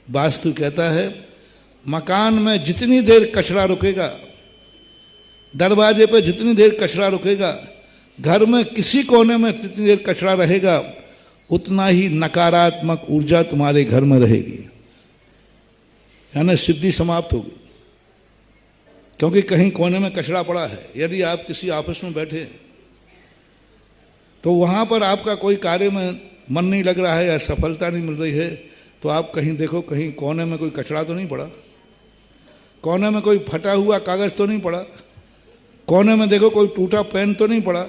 वास्तु कहता है मकान में जितनी देर कचरा रुकेगा, दरवाजे पर जितनी देर कचरा रुकेगा, घर में किसी कोने में जितनी देर कचरा रहेगा, उतना ही नकारात्मक ऊर्जा तुम्हारे घर में रहेगी, यानी सिद्धि समाप्त होगी। क्योंकि कहीं कोने में कचरा पड़ा है। यदि आप किसी ऑफिस में बैठे तो वहां पर आपका कोई कार्य में मन नहीं लग रहा है या सफलता नहीं मिल रही है, तो आप कहीं देखो, कहीं कोने में कोई कचरा तो नहीं पड़ा, कोने में कोई फटा हुआ कागज तो नहीं पड़ा, कोने में देखो कोई टूटा पेन तो नहीं पड़ा।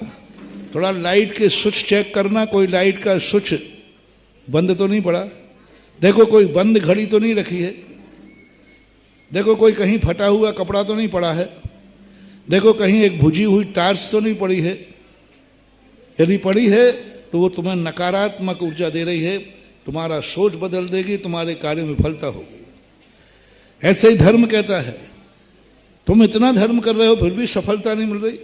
थोड़ा लाइट के स्विच चेक करना, कोई लाइट का स्विच बंद तो नहीं पड़ा। देखो कोई बंद घड़ी तो नहीं रखी है। देखो कोई कहीं फटा हुआ कपड़ा तो नहीं पड़ा है। देखो कहीं एक भुजी हुई टार्च तो नहीं पड़ी है। यदि पड़ी है तो वो तुम्हें नकारात्मक ऊर्जा दे रही है, तुम्हारा सोच बदल देगी, तुम्हारे कार्य में विफलता होगी। ऐसे ही धर्म कहता है तुम इतना धर्म कर रहे हो फिर भी सफलता नहीं मिल रही।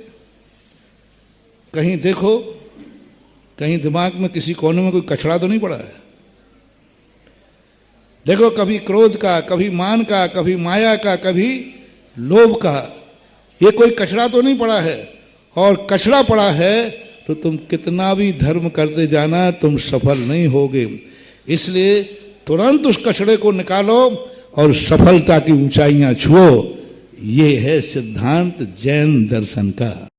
कहीं देखो, कहीं दिमाग में किसी कोने में कोई कचरा तो नहीं पड़ा है। देखो कभी क्रोध का, कभी मान का, कभी माया का, कभी लोभ का, ये कोई कचरा तो नहीं पड़ा है। और कचरा पड़ा है तो तुम कितना भी धर्म करते जाना, तुम सफल नहीं होगे। इसलिए तुरंत उस कचरे को निकालो और सफलता की ऊंचाइयां छुओ। ये है सिद्धांत जैन दर्शन का।